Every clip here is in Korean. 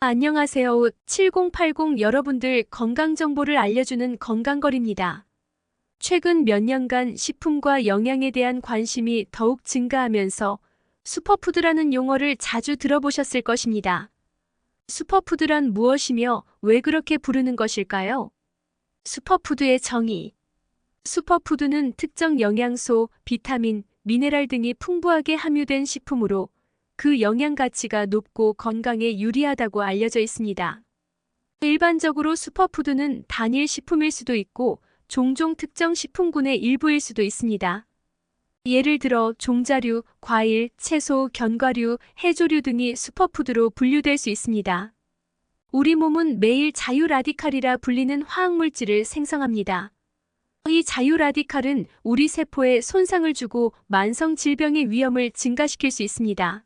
안녕하세요. 7080 여러분들 건강 정보를 알려주는 건강거리입니다. 최근 몇 년간 식품과 영양에 대한 관심이 더욱 증가하면서 슈퍼푸드라는 용어를 자주 들어보셨을 것입니다. 슈퍼푸드란 무엇이며 왜 그렇게 부르는 것일까요? 슈퍼푸드의 정의. 슈퍼푸드는 특정 영양소, 비타민, 미네랄 등이 풍부하게 함유된 식품으로 그 영양 가치가 높고 건강에 유리하다고 알려져 있습니다. 일반적으로 슈퍼푸드는 단일 식품일 수도 있고 종종 특정 식품군의 일부일 수도 있습니다. 예를 들어 종자류, 과일, 채소, 견과류, 해조류 등이 슈퍼푸드로 분류될 수 있습니다. 우리 몸은 매일 자유라디칼이라 불리는 화학물질을 생성합니다. 이 자유라디칼은 우리 세포에 손상을 주고 만성 질병의 위험을 증가시킬 수 있습니다.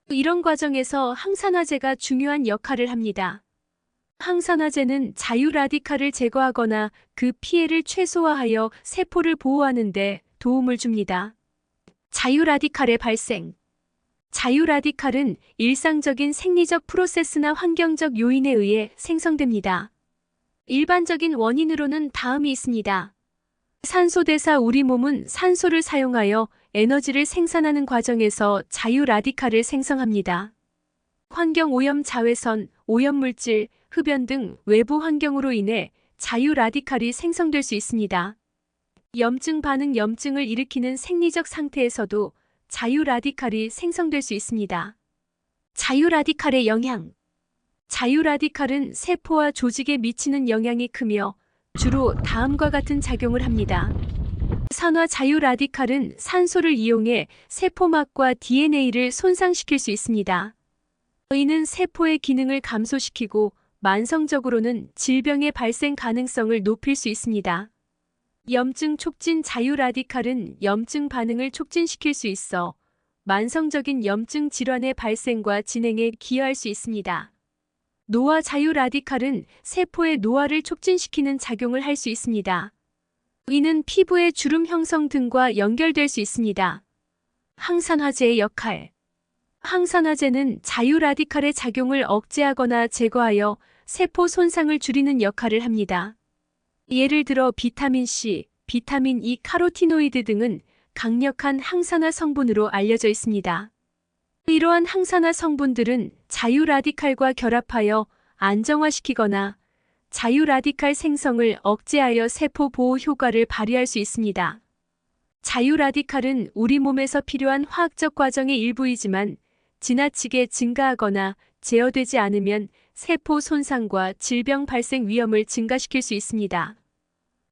이런 과정에서 항산화제가 중요한 역할을 합니다. 항산화제는 자유라디칼을 제거하거나 그 피해를 최소화하여 세포를 보호하는 데 도움을 줍니다. 자유라디칼의 발생. 자유라디칼은 일상적인 생리적 프로세스나 환경적 요인에 의해 생성됩니다. 일반적인 원인으로는 다음이 있습니다. 산소대사. 우리 몸은 산소를 사용하여 에너지를 생산하는 과정에서 자유라디칼을 생성합니다. 환경오염. 자외선, 오염물질, 흡연 등 외부 환경으로 인해 자유라디칼이 생성될 수 있습니다. 염증 반응. 염증을 일으키는 생리적 상태에서도 자유라디칼이 생성될 수 있습니다. 자유라디칼의 영향. 자유라디칼은 세포와 조직에 미치는 영향이 크며 주로 다음과 같은 작용을 합니다. 산화. 자유라디칼은 산소를 이용해 세포막과 DNA를 손상시킬 수 있습니다. 이는 세포의 기능을 감소시키고 만성적으로는 질병의 발생 가능성을 높일 수 있습니다. 염증 촉진. 자유라디칼은 염증 반응을 촉진시킬 수 있어 만성적인 염증 질환의 발생과 진행에 기여할 수 있습니다. 노화. 자유라디칼은 세포의 노화를 촉진시키는 작용을 할 수 있습니다. 이는 피부의 주름 형성 등과 연결될 수 있습니다. 항산화제의 역할. 항산화제는 자유라디칼의 작용을 억제하거나 제거하여 세포 손상을 줄이는 역할을 합니다. 예를 들어 비타민C, 비타민 E, 카로티노이드 등은 강력한 항산화 성분으로 알려져 있습니다. 이러한 항산화 성분들은 자유라디칼과 결합하여 안정화시키거나 자유라디칼 생성을 억제하여 세포 보호 효과를 발휘할 수 있습니다. 자유라디칼은 우리 몸에서 필요한 화학적 과정의 일부이지만 지나치게 증가하거나 제어되지 않으면 세포 손상과 질병 발생 위험을 증가시킬 수 있습니다.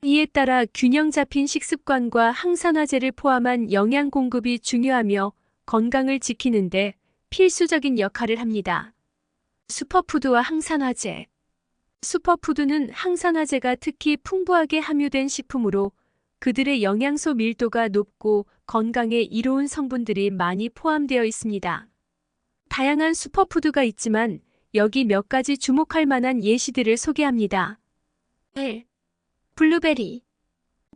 이에 따라 균형 잡힌 식습관과 항산화제를 포함한 영양 공급이 중요하며 건강을 지키는 데 필수적인 역할을 합니다. 슈퍼푸드와 항산화제. 슈퍼푸드는 항산화제가 특히 풍부하게 함유된 식품으로 그들의 영양소 밀도가 높고 건강에 이로운 성분들이 많이 포함되어 있습니다. 다양한 슈퍼푸드가 있지만 여기 몇 가지 주목할 만한 예시들을 소개합니다. 1. 블루베리.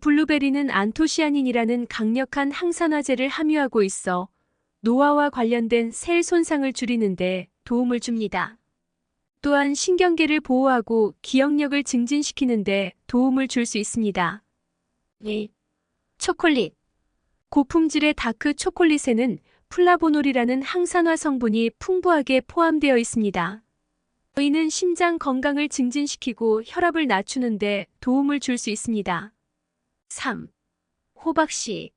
블루베리는 안토시아닌이라는 강력한 항산화제를 함유하고 있어 노화와 관련된 셀 손상을 줄이는 데 도움을 줍니다. 또한 신경계를 보호하고 기억력을 증진시키는 데 도움을 줄 수 있습니다. 2. 초콜릿. 고품질의 다크 초콜릿에는 플라보놀이라는 항산화 성분이 풍부하게 포함되어 있습니다. 이는 심장 건강을 증진시키고 혈압을 낮추는 데 도움을 줄 수 있습니다. 3. 호박씨.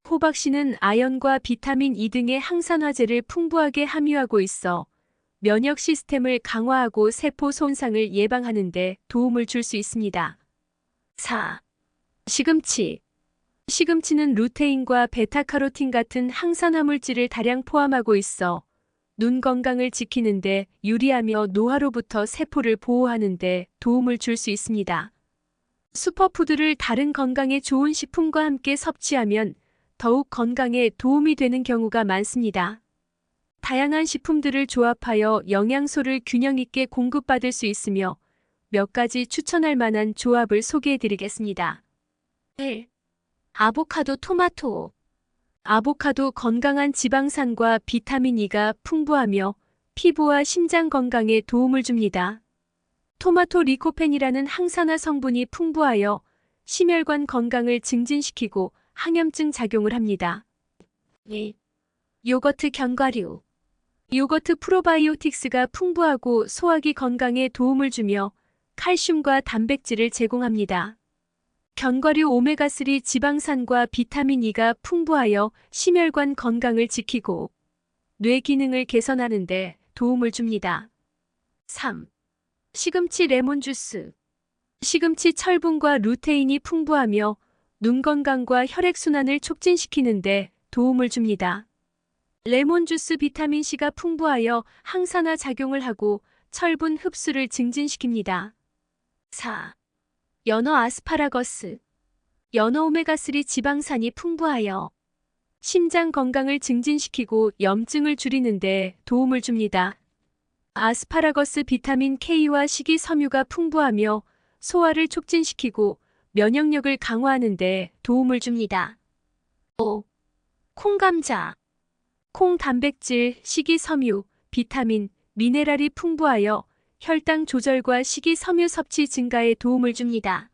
호박씨는 아연과 비타민 E 등의 항산화제를 풍부하게 함유하고 있어 면역 시스템을 강화하고 세포 손상을 예방하는 데 도움을 줄 수 있습니다. 4. 시금치. 시금치는 루테인과 베타카로틴 같은 항산화 물질을 다량 포함하고 있어 눈 건강을 지키는 데 유리하며 노화로부터 세포를 보호하는 데 도움을 줄 수 있습니다. 슈퍼푸드를 다른 건강에 좋은 식품과 함께 섭취하면 더욱 건강에 도움이 되는 경우가 많습니다. 다양한 식품들을 조합하여 영양소를 균형 있게 공급받을 수 있으며 몇 가지 추천할 만한 조합을 소개해 드리겠습니다. 1. 아보카도 토마토. 아보카도 건강한 지방산과 비타민 E가 풍부하며 피부와 심장 건강에 도움을 줍니다. 토마토 리코펜이라는 항산화 성분이 풍부하여 심혈관 건강을 증진시키고 항염증 작용을 합니다. 요거트 견과류. 요거트 프로바이오틱스가 풍부하고 소화기 건강에 도움을 주며 칼슘과 단백질을 제공합니다. 견과류 오메가3 지방산과 비타민 E가 풍부하여 심혈관 건강을 지키고 뇌 기능을 개선하는 데 도움을 줍니다. 3. 시금치 레몬 주스. 시금치 철분과 루테인이 풍부하며 눈 건강과 혈액순환을 촉진시키는 데 도움을 줍니다. 레몬 주스 비타민C가 풍부하여 항산화 작용을 하고 철분 흡수를 증진시킵니다. 4. 연어 아스파라거스. 연어 오메가3 지방산이 풍부하여 심장 건강을 증진시키고 염증을 줄이는 데 도움을 줍니다. 아스파라거스 비타민 K와 식이섬유가 풍부하며 소화를 촉진시키고 면역력을 강화하는 데 도움을 줍니다. 5. 콩감자. 콩 단백질, 식이섬유, 비타민, 미네랄이 풍부하여 혈당 조절과 식이섬유 섭취 증가에 도움을 줍니다.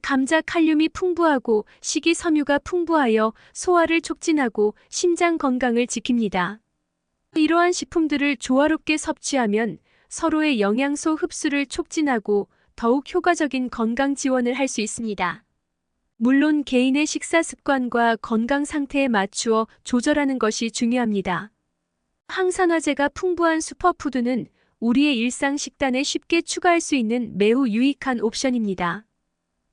감자 칼륨이 풍부하고 식이섬유가 풍부하여 소화를 촉진하고 심장 건강을 지킵니다. 이러한 식품들을 조화롭게 섭취하면 서로의 영양소 흡수를 촉진하고 더욱 효과적인 건강 지원을 할 수 있습니다. 물론 개인의 식사 습관과 건강 상태에 맞추어 조절하는 것이 중요합니다. 항산화제가 풍부한 슈퍼푸드는 우리의 일상 식단에 쉽게 추가할 수 있는 매우 유익한 옵션입니다.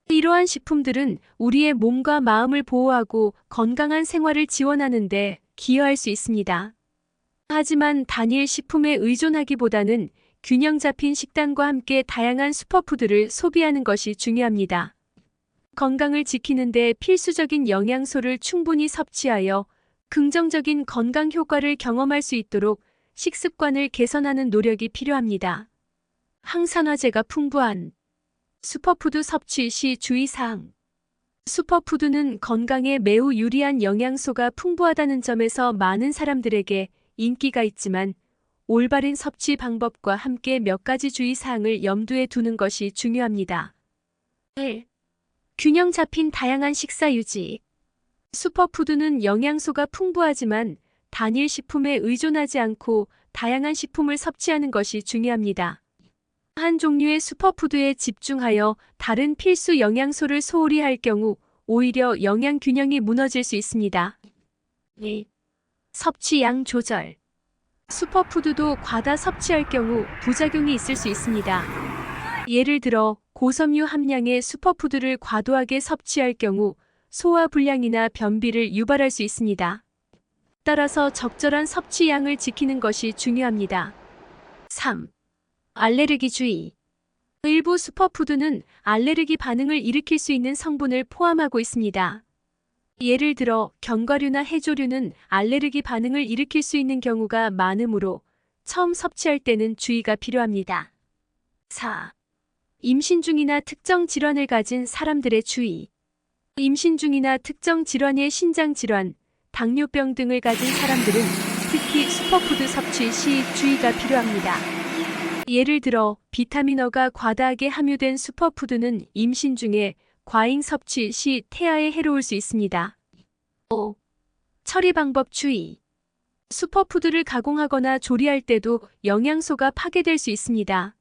이러한 식품들은 우리의 몸과 마음을 보호하고 건강한 생활을 지원하는 데 기여할 수 있습니다. 하지만 단일 식품에 의존하기보다는 균형 잡힌 식단과 함께 다양한 슈퍼푸드를 소비하는 것이 중요합니다. 건강을 지키는 데 필수적인 영양소를 충분히 섭취하여 긍정적인 건강 효과를 경험할 수 있도록 식습관을 개선하는 노력이 필요합니다. 항산화제가 풍부한 슈퍼푸드 섭취 시 주의사항. 슈퍼푸드는 건강에 매우 유리한 영양소가 풍부하다는 점에서 많은 사람들에게 인기가 있지만 올바른 섭취 방법과 함께 몇 가지 주의사항을 염두에 두는 것이 중요합니다. 1. 균형 잡힌 다양한 식사 유지. 슈퍼푸드는 영양소가 풍부하지만 단일 식품에 의존하지 않고 다양한 식품을 섭취하는 것이 중요합니다. 한 종류의 슈퍼푸드에 집중하여 다른 필수 영양소를 소홀히 할 경우 오히려 영양 균형이 무너질 수 있습니다. 2. 섭취양 조절. 슈퍼푸드도 과다 섭취할 경우 부작용이 있을 수 있습니다. 예를 들어 고섬유 함량의 슈퍼푸드를 과도하게 섭취할 경우 소화불량이나 변비를 유발할 수 있습니다. 따라서 적절한 섭취량을 지키는 것이 중요합니다. 3. 알레르기 주의. 일부 슈퍼푸드는 알레르기 반응을 일으킬 수 있는 성분을 포함하고 있습니다. 예를 들어 견과류나 해조류는 알레르기 반응을 일으킬 수 있는 경우가 많으므로 처음 섭취할 때는 주의가 필요합니다. 4. 임신 중이나 특정 질환을 가진 사람들의 주의. 임신 중이나 특정 질환의 신장 질환, 당뇨병 등을 가진 사람들은 특히 슈퍼푸드 섭취 시 주의가 필요합니다. 예를 들어 비타민어가 과다하게 함유된 슈퍼푸드는 임신 중에 과잉 섭취 시 태아에 해로울 수 있습니다. 5. 처리 방법 주의. 슈퍼푸드를 가공하거나 조리할 때도 영양소가 파괴될 수 있습니다.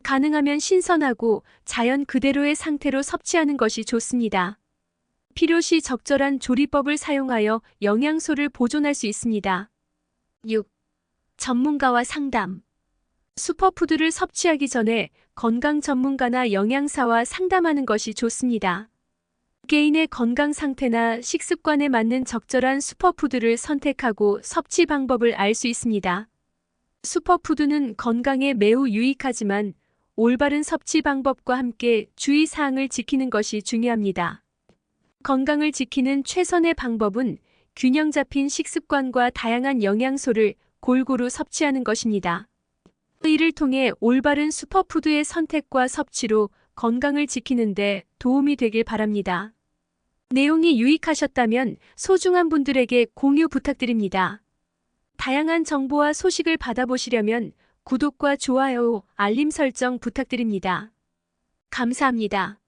가능하면 신선하고 자연 그대로의 상태로 섭취하는 것이 좋습니다. 필요시 적절한 조리법을 사용하여 영양소를 보존할 수 있습니다. 6. 전문가와 상담. 슈퍼푸드를 섭취하기 전에 건강 전문가나 영양사와 상담하는 것이 좋습니다. 개인의 건강 상태나 식습관에 맞는 적절한 슈퍼푸드를 선택하고 섭취 방법을 알 수 있습니다. 슈퍼푸드는 건강에 매우 유익하지만 올바른 섭취 방법과 함께 주의사항을 지키는 것이 중요합니다. 건강을 지키는 최선의 방법은 균형 잡힌 식습관과 다양한 영양소를 골고루 섭취하는 것입니다. 이를 통해 올바른 슈퍼푸드의 선택과 섭취로 건강을 지키는 데 도움이 되길 바랍니다. 내용이 유익하셨다면 소중한 분들에게 공유 부탁드립니다. 다양한 정보와 소식을 받아보시려면 구독과 좋아요, 알림 설정 부탁드립니다. 감사합니다.